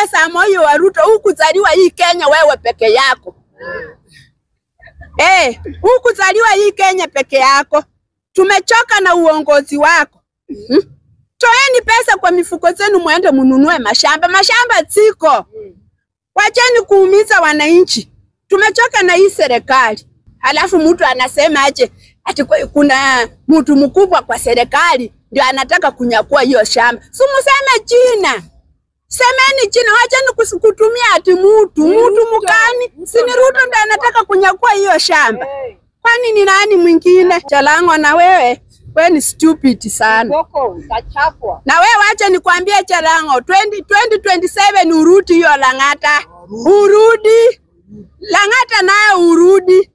Samoei wa Ruto hukuzaliwa hii Kenya wewe peke yako. Hukuzaliwa hii Kenya peke yako. Tumechoka na uongozi wako. Toeni pesa kwa mifuko zenu muende mununue mashamba. Mashamba ziko. Wacheni kuumiza wananchi. Tumechoka na hii serikali. Halafu mtu anasema aje ati kuna mtu mkubwa kwa serikali ndio anataka kunyakua hiyo shamba. Simuseme jina. Semeni jina, wacheni kutumia ati mtu mkani. Sini Ruto ndio anataka kunyakua hiyo shamba. Kwani ni nani mwingine? Jalang'o na wewe ni stupid sana. Na wewe acha nikwambie Jalang'o, 2027 urudi hiyo Lang'ata. Urudi. Lang'ata naye urudi.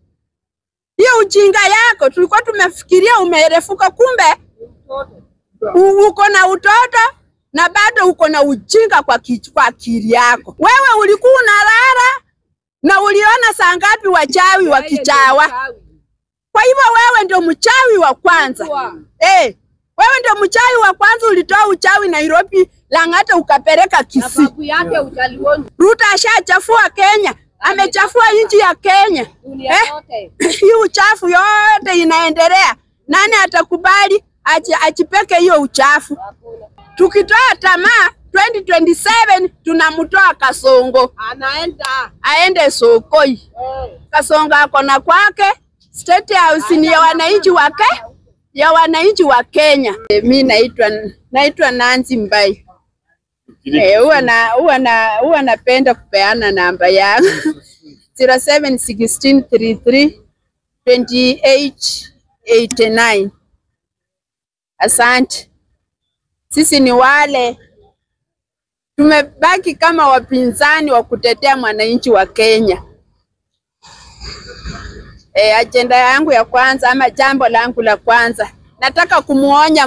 Hiyo ujinga yako tulikuwa tumefikiria umerefuka, kumbe uko na utoto na bado uko na ujinga kwa akili yako. Wewe ulikuwa unalala na uliona saa ngapi wachawi wakichawa. Kwa hivyo wewe ndio mchawi wa kwanza. Wewe ndio mchawi wa kwanza, ulitoa uchawi Nairobi, Lang'ata ukapeleka Kisii. Ruto ashachafua Kenya. Amechafua nchi ya Kenya. Hii uchafu yote inaendelea. Nani atakubali achipeke hiyo uchafu? Tukitoa tamaa 2027 tunamtoa Kasongo. Aende Sokoi. Kasongo ako na kwake. State House ni ya wananchi wake, ya wananchi wa Kenya. Mimi naitwa Nancy Mbai. Huwa napenda kupeana namba yangu 0716332889. Asante. Sisi ni wale tumebaki kama wapinzani wa kutetea mwananchi wa Kenya. Agenda yangu ya kwanza ama jambo langu la kwanza, nataka kumuonya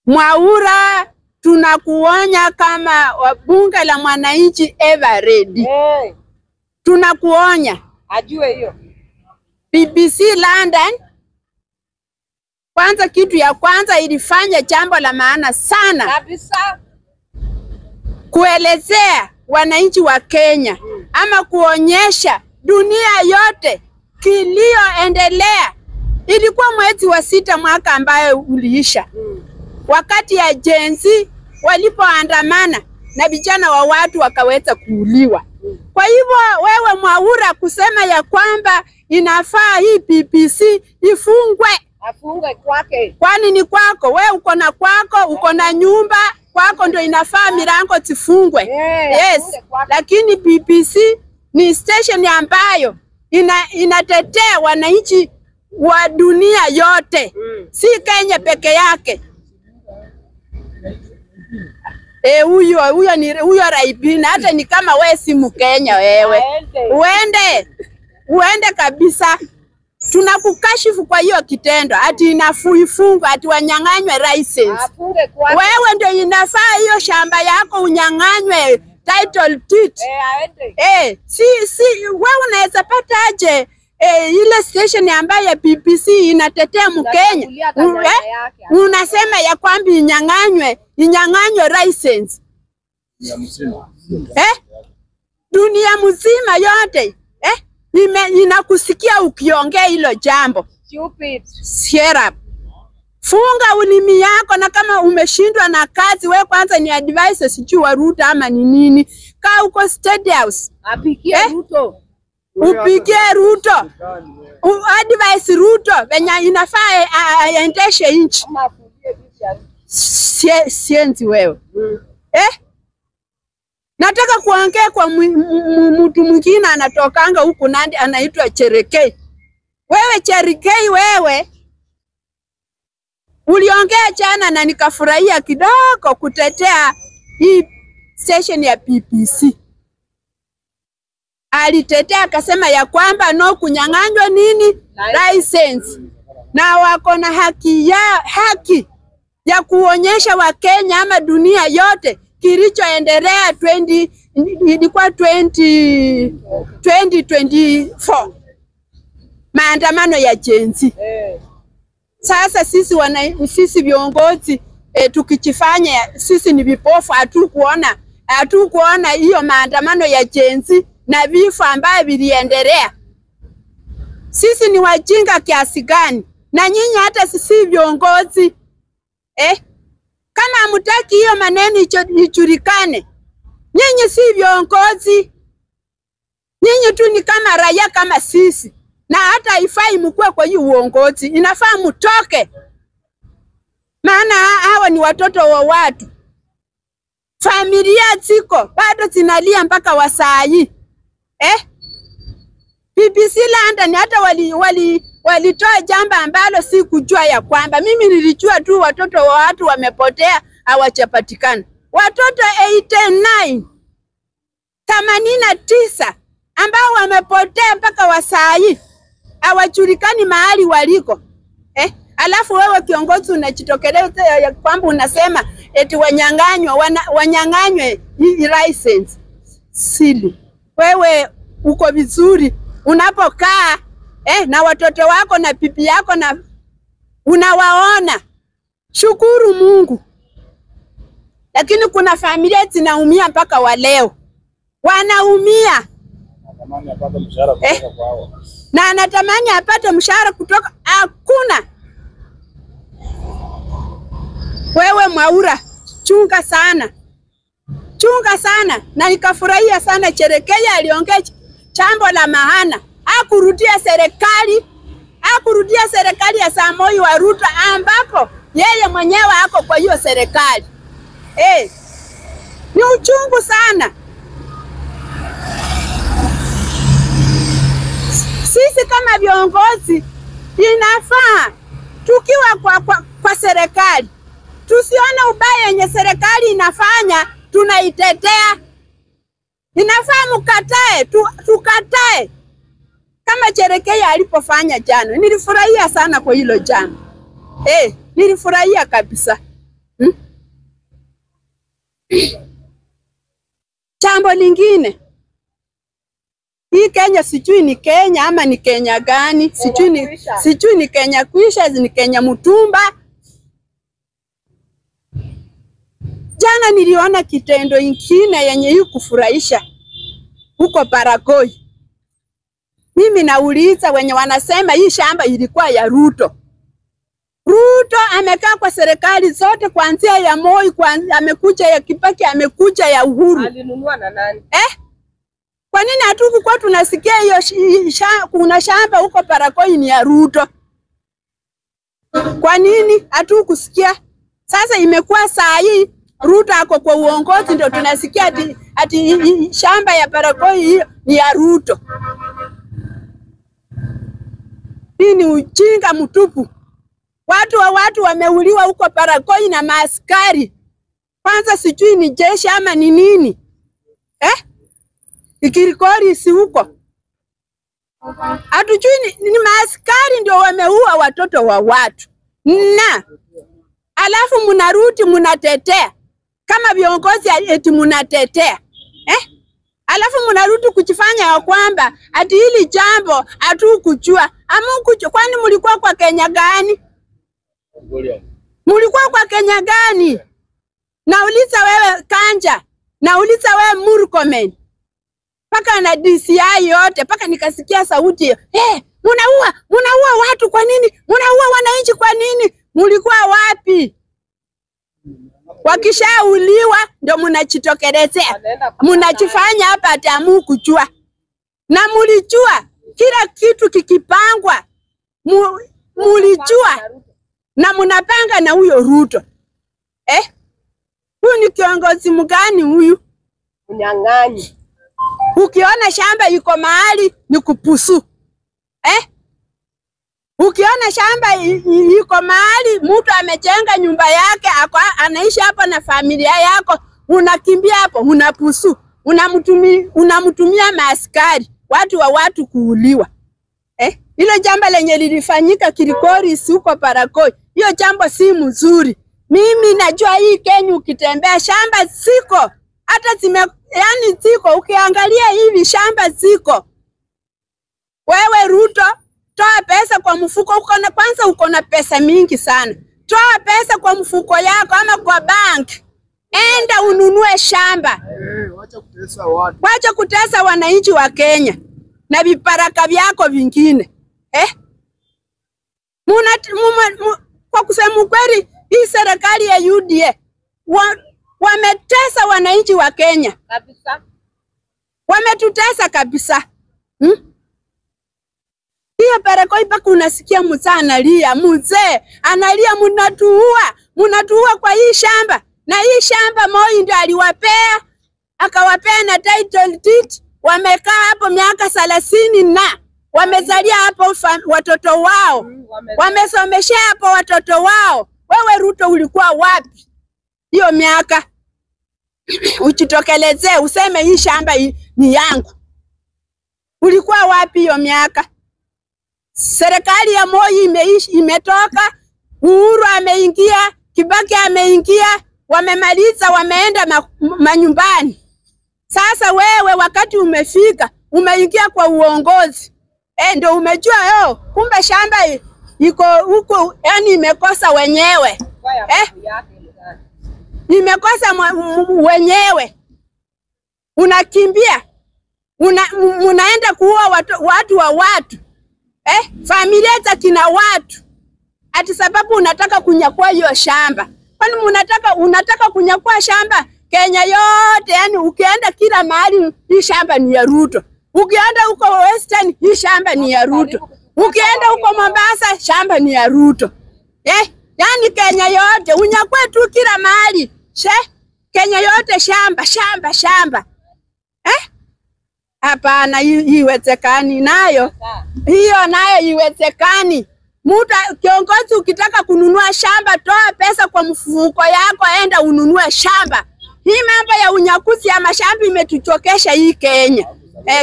Mwaura, tunakuonya kama wabunge la mwananchi Everready. Tunakuonya. Ajue hiyo. BBC London kwanza, kitu ya kwanza ilifanya jambo la maana sana kabisa, kuelezea wananchi wa Kenya ama kuonyesha dunia yote kilioendelea. Ilikuwa mwezi wa 6 mwaka ambayo uliisha. Wakati ya Gen Z walipoandamana na vijana wa watu wakaweza kuuliwa. Kwa hivyo wewe Mwaura kusema ya kwamba inafaa hii BBC ifungwe. Afungwe kwake. Kwani ni kwako? Wewe uko na kwako, uko na nyumba, kwako ndio inafaa milango zifungwe. Yes. Lakini BBC ni station ambayo inatetea wananchi wa dunia yote. Si Kenya peke yake. Huyo Raibina, hata ni kama wewe si Mkenya wewe. Uende kabisa. Tunakukashifu kwa hiyo kitendo. Ati inafuifungwa, ati wanyang'anywe license. Wewe ndio inafaa hiyo shamba yako unyang'anywe title deed. Wewe unaweza pata aje ile station ambayo BBC inatetea Mkenya? Unasema ya kwamba inyang'anywe license. Dunia mzima yote inakusikia ukiongea hilo jambo. Stupid. Shut up. Funga ulimi yako, na kama umeshindwa na kazi, wewe kwanza ni advisor sijui wa Ruto ama ni nini. Kaa uko State House. Apigie Ruto. Upigie Ruto. Advise Ruto venye inafaa aendeshe nchi. Sienzi wewe. Nataka kuongea kwa mtu mwingine anatokanga huku Nandi, anaitwa Cherikei. Wewe Cherikei, wewe uliongea jana na nikafurahia kidogo kutetea hii station ya BBC. Alitetea akasema ya kwamba no kunyang'anywa nini license, na wako na haki ya kuonyesha Wakenya ama dunia yote kilichoendelea 2024 maandamano ya Gen Z. Sasa sisi viongozi tukijifanya sisi ni vipofu, hatukuona hiyo maandamano ya jenzi na vifo ambayo viliendelea. Sisi ni wajinga kiasi gani? Na nyinyi hata sisi viongozi kama hamtaki hiyo maneno ijulikane, nyinyi si viongozi, nyinyi tu ni kama raia kama sisi, na hata haifai mkue kwa hiyo uongozi, inafaa mtoke, maana hawa ni watoto wa watu. Familia ziko bado zinalia mpaka wasai. BBC London hata walitoa jambo ambalo si kujua ya kwamba, mimi nilijua tu watoto wa watu wamepotea hawajapatikana. Watoto 89 ambao wamepotea mpaka wasai hawajulikani mahali waliko. Alafu wewe kiongozi unajitokeleza ya kwamba unasema eti wanyang'anywe license. Sili. Wewe uko vizuri unapokaa na watoto wako na bibi yako na unawaona, shukuru Mungu. Lakini kuna familia zinaumia mpaka wa leo. Wanaumia. Anatamani apate mshahara kutoka kwao. Na anatamani apate mshahara kutoka, hakuna. Wewe Mwaura, chunga sana. Chunga sana. Na nikafurahia sana Cherekea aliongea jambo la maana. Hakurudia serikali ya Samoei wa Ruto ambapo yeye mwenyewe ako kwa hiyo serikali. Ni uchungu sana. Sisi kama viongozi inafaa tukiwa kwa serikali tusione ubaya yenye serikali inafanya tunaitetea. Inafaa mkatae, tukatae. Kama Cherekea alipofanya jana, nilifurahia sana kwa hilo jana. Nilifurahia kabisa. Jambo lingine, hii Kenya sijui ni Kenya ama ni Kenya gani? Sijui ni Kenya kuisha, ni Kenya mutumba. Jana niliona kitendo ingine yenye hii kufurahisha huko Baragoi. Mimi nauliza wenye wanasema hii shamba ilikuwa ya Ruto. Ruto amekaa kwa serikali zote kuanzia ya Moi, amekuja ya Kibaki, amekuja ya Uhuru. Alinunua na nani? Kwa nini hatukuwa tunasikia hiyo kuna shamba huko Baragoi ni ya Ruto? Kwa nini hatukusikia? Sasa imekuwa saa hii Ruto ako kwa uongozi ndio tunasikia ati shamba ya Baragoi ni ya Ruto. Hii ni ujinga mtupu. Watu wameuliwa huko Baragoi na maaskari. Kwanza sijui ni jeshi ama ni nini. Ikirikori si huko. Hatujui ni maaskari ndio wameua watoto wa watu. Na alafu mnarudi mnatetea. Kama viongozi eti mnatetea. Alafu mnarudi kujifanya ya kwamba ati hili jambo hatukujua. Hamkujua. Kwani mlikuwa kwa Kenya gani? Mlikuwa kwa Kenya gani? Nauliza wewe Kanja, nauliza wewe Murkomen. Paka na DCI yote, paka nikasikia sauti. Munaua watu kwa nini? Munaua wananchi kwa nini? Mulikuwa wapi? Wakishauliwa ndio mnajitokelezea. Mnajifanya hapa ati hamkujua. Na mulijua kila kitu kikipangwa. Mulijua. Na mnapanga na huyo Ruto. Huyu ni kiongozi mgani huyu? Unyang'anyi. Ukiona shamba iko mahali ni kupusu. Ukiona shamba iko mahali mtu amejenga nyumba yake anaishi hapo na familia yako, unakimbia hapo unapusu, unamtumia maaskari, watu wa watu kuuliwa. Hilo jambo lenye lilifanyika Kilgoris huko Baragoi, hiyo jambo si mzuri. Mimi najua hii Kenya ukitembea shamba ziko, hata yani ziko, ukiangalia hivi shamba ziko. Wewe Ruto, toa pesa kwa mfuko, kwanza uko na pesa mingi sana. toa pesa kwa mfuko yako ama kwa bank, enda ununue shamba. Wacha kutesa watu. Wacha kutesa wananchi wa Kenya na viparaka vyako vingine. Kwa kusema kweli, hii serikali ya UDA wametesa wananchi wa Kenya. Kabisa. Wametutesa kabisa. Hiyo parako ipaka unasikia mzee analia, munatuua kwa hii shamba. Na hii shamba Moi ndio aliwapea, akawapea na title deed. Wamekaa hapo miaka 30 na wamezalia hapo watoto wao. Wamesomeshea hapo watoto wao. Wewe Ruto ulikuwa wapi hiyo miaka? Uchitokelezee useme hii shamba ni yangu. Ulikuwa wapi hiyo miaka? Serikali ya Moi imetoka, Uhuru ameingia, Kibaki ameingia, wamemaliza, wameenda manyumbani. Sasa wewe wakati umefika, umeingia kwa uongozi. Ndio umejua kumbe shamba iko huko, yani imekosa wenyewe. Imekosa wenyewe. Unakimbia. Unaenda kuua watu wa watu. Familia za kina watu. Ati sababu unataka kunyakua hiyo shamba. Kwani unataka kunyakua shamba Kenya yote, yani ukienda kila mahali hii shamba ni ya Ruto. Ukienda huko Western hii shamba ni ya Ruto. Ukienda huko Mombasa shamba ni ya Ruto. Yani Kenya yote unyakue tu kila mahali. Kenya yote shamba. Hapana, iwezekani nayo. Hiyo nayo iwezekani. Kiongozi ukitaka kununua shamba, toa pesa kwa mfuko yako, enda ununue shamba. Hii mambo ya unyakuzi ya mashamba imetuchokesha hii Kenya.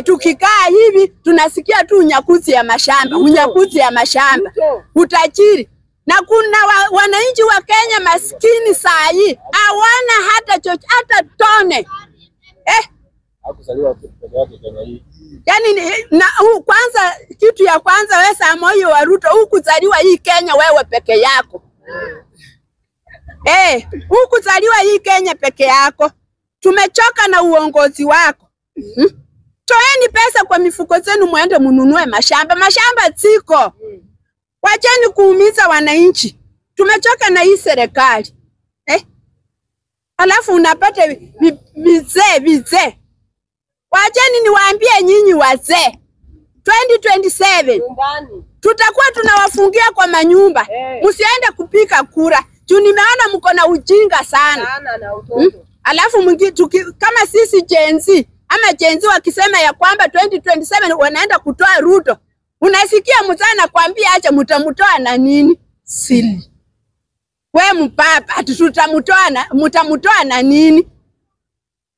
Tukikaa hivi tunasikia tu unyakuzi ya mashamba, utajiri. Na kuna wananchi wa Kenya maskini saa hii hawana hata tone. Hakuzaliwa peke yake Kenya hii. Yani kwanza kitu ya kwanza wewe Samoei wa Ruto hukuzaliwa hii Kenya wewe peke yako. Hukuzaliwa hii Kenya peke yako. Tumechoka na uongozi wako. Toeni pesa kwa mifuko zenu muende mununue mashamba. Mashamba ziko. Wacheni kuumiza wananchi. Tumechoka na hii serikali. Alafu unapata vizee. Wacheni niwaambie nyinyi wazee. 2027 tutakuwa tunawafungia kwa manyumba. Msiende kupika kura. Juu nimeona mko na ujinga sana. Alafu kama sisi Gen Z ama Gen Z wakisema ya kwamba 2027 wanaenda kutoa Ruto. Unasikia mzee anakuambia acha mtamtoa na nini? Sili. We mpapa ati mtamtoa na nini?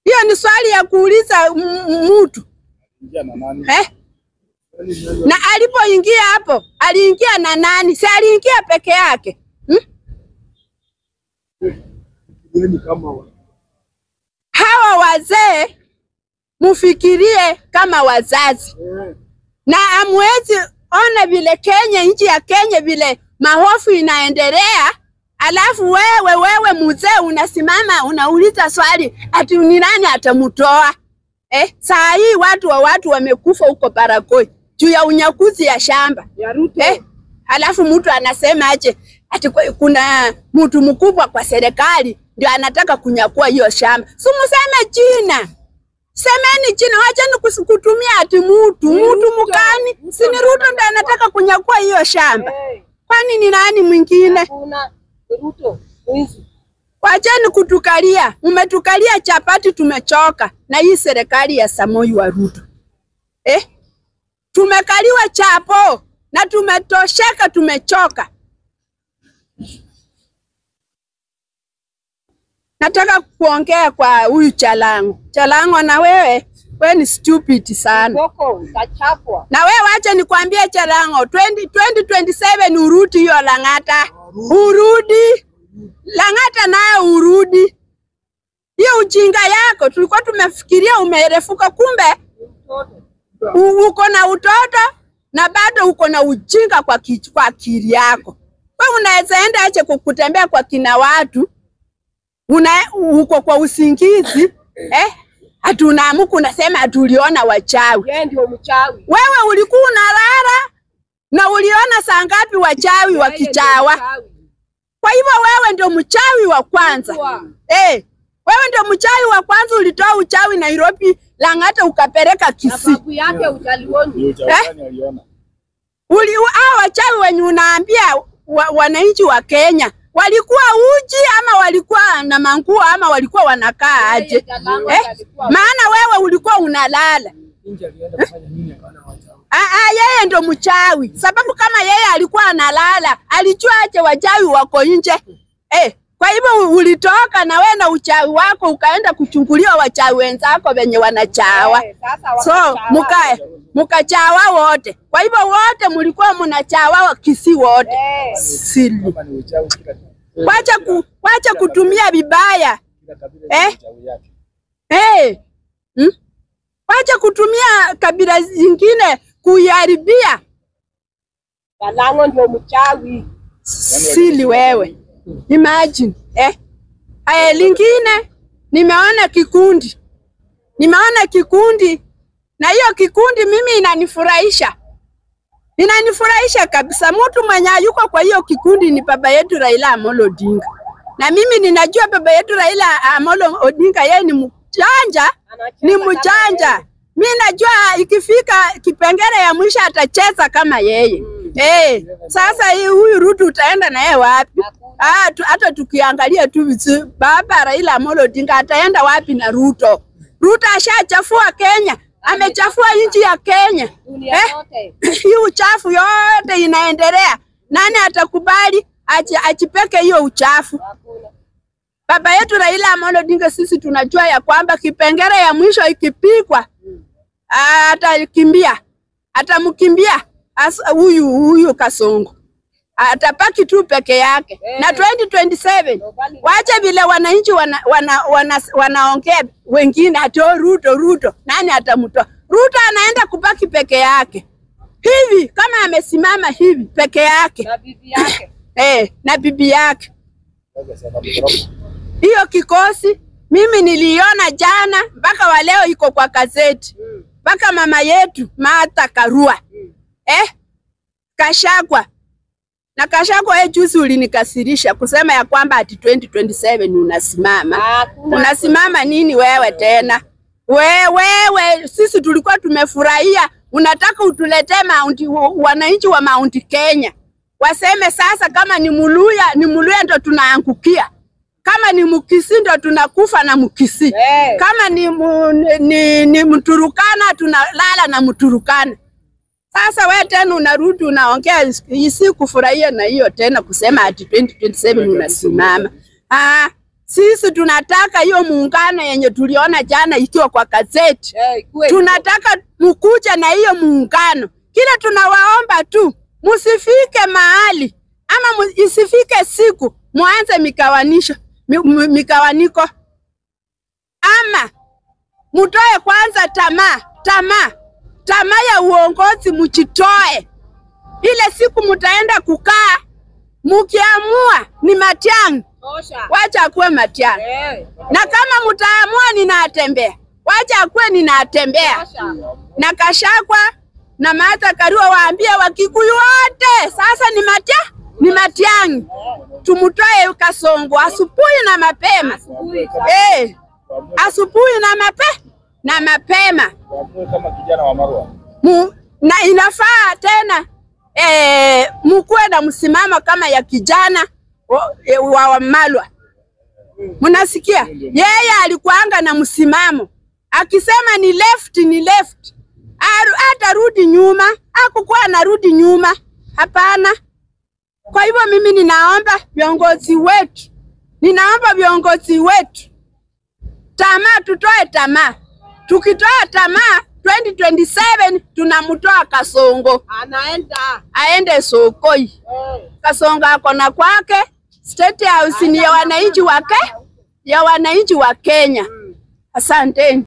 Hiyo ni swali ya kuuliza mtu. Na alipoingia hapo, aliingia na nani? Si aliingia peke yake? Hawa wazee mufikirie kama wazazi. Na amwezi ona vile Kenya, nchi ya Kenya vile mahofu inaendelea. Alafu wewe mzee unasimama unauliza swali ati ni nani atamutoa? Saa hii watu wamekufa huko Parakoi juu ya unyakuzi ya shamba ya Ruto. Alafu mtu anasema aje ati kuna mtu mkubwa kwa serikali ndio anataka kunyakua hiyo shamba. Sumuseme jina. Semeni jina, wacheni kutumia ati mtu mukani. Si ni Ruto ndio anataka kunyakua hiyo shamba. Kwani ni nani mwingine? Ruto, wacheni kutukalia. Umetukalia chapati, tumechoka na hii serikali ya Samoei wa Ruto. Tumekaliwa chapo na tumetosheka, tumechoka. Nataka kuongea kwa huyu Chalango na wewe ni stupid sana. Na wewe wacha nikwambie Chalango, 2027 urudi hiyo Lang'ata. Urudi. Lang'ata nayo urudi. Hiyo ujinga yako tulikuwa tumefikiria umerefuka, kumbe uko na utoto na bado uko na ujinga kwa akili yako. Wewe unaweza enda ache kutembea kwa kina watu. Uko kwa usingizi, Hatunaamuka unasema hatuliona wachawi. Yeye ndio mchawi. Wewe ulikuwa unalala na uliona saa ngapi wachawi wakichawa? Kwa hivyo wewe ndio mchawi wa kwanza. Wewe ndio mchawi wa kwanza, ulitoa uchawi Nairobi, Lang'ata ukapeleka Kisii. Babu yake utalioni. Hao wachawi wenye unaambia wananchi wa Kenya walikuwa uji ama walikuwa na manguo ama walikuwa wanakaa aje? Maana wewe ulikuwa unalala. Yeye ndo mchawi. Sababu kama yeye alikuwa analala, alijua aje wachawi wako nje. Kwa hivyo ulitoka na wewe na uchawi wako ukaenda kuchungulia wachawi wenzako wenye wanachawa. So mukachawa wote. Kwa hivyo wote mlikuwa mnachawa wa Kisii wote. Sili. Wacha kutumia vibaya. Wacha kutumia kabila zingine kuiharibia. Kalango ndio mchawi. Sili wewe. Imagine, lingine nimeona kikundi. Na hiyo kikundi mimi inanifurahisha. Inanifurahisha kabisa. Mtu mwenye yuko kwa hiyo kikundi ni baba yetu Raila Amolo Odinga. Na mimi ninajua baba yetu Raila Amolo Odinga yeye ni mjanja. Mimi najua ikifika kipengele ya mwisho atacheza kama yeye. Sasa huyu Ruto utaenda na yeye wapi? Hata tukiangalia tu baba Raila Amolo Odinga ataenda wapi na Ruto? Ruto ashachafua Kenya, amechafua nchi ya Kenya. Hii uchafu yote inaendelea. Nani atakubali achipeke hiyo uchafu? Baba yetu Raila Amolo Odinga sisi tunajua ya kwamba kipengele ya mwisho ikipikwa atamkimbia huyu Kasongo. Atapaki tu peke yake. Na 2027 wacha vile wananchi wanaongea wengine atao Ruto. Nani atamtoa? Ruto anaenda kupaki peke yake. Hivi kama amesimama hivi peke yake. Na bibi yake. Na bibi yake. Hiyo kikosi mimi niliona jana mpaka wa leo iko kwa gazeti. Mpaka mama yetu Martha Karua. Gachagua. Na Gachagua juzi ulinikasirisha kusema ya kwamba ati 2027 unasimama. Unasimama nini wewe tena? Wewe sisi tulikuwa tumefurahia, unataka utuletee wananchi wa Mount Kenya. Waseme sasa kama ni Muluya ndo tunaangukia. Kama ni Mkisii ndo tunakufa na Mkisii. Kama ni Mturukana tunalala na Mturukana. Sasa wewe tena unarudi unaongea isi kufurahia na hiyo tena kusema ati 2027 unasimama. Sisi tunataka hiyo muungano yenye tuliona jana ikiwa kwa gazeti. Tunataka mkuja na hiyo muungano. Kila tunawaomba tu musifike mahali ama isifike siku muanze mikawaniko. Ama mutoe kwanza tamaa ya uongozi mchitoe. Ile siku mutaenda kukaa mukiamua ni Matiang'i. Wacha akuwe Matiang'i. Na kama mutaamua ninatembea, wacha akuwe ninatembea. Na Gachagua na Martha Karua waambie Wakikuyu wote sasa ni Matiang'i. Tumutoe Kasongo asubuhi na mapema. Asubuhi na mapema. Kama kijana wa Marwa. Na inafaa tena mkuwe na msimamo kama ya kijana wa Malwa. Mnasikia? Yeye alikuanga na msimamo. Akisema ni left. Hata rudi nyuma. Hakukuwa anarudi nyuma. Hapana. Kwa hivyo mimi ninaomba viongozi wetu. Tamaa tutoe tamaa. Tukitoa tamaa 2027 tunamtoa Kasongo. Aende Sokoi. Kasongo akona kwake. State House ni ya wananchi wa Kenya. Asante.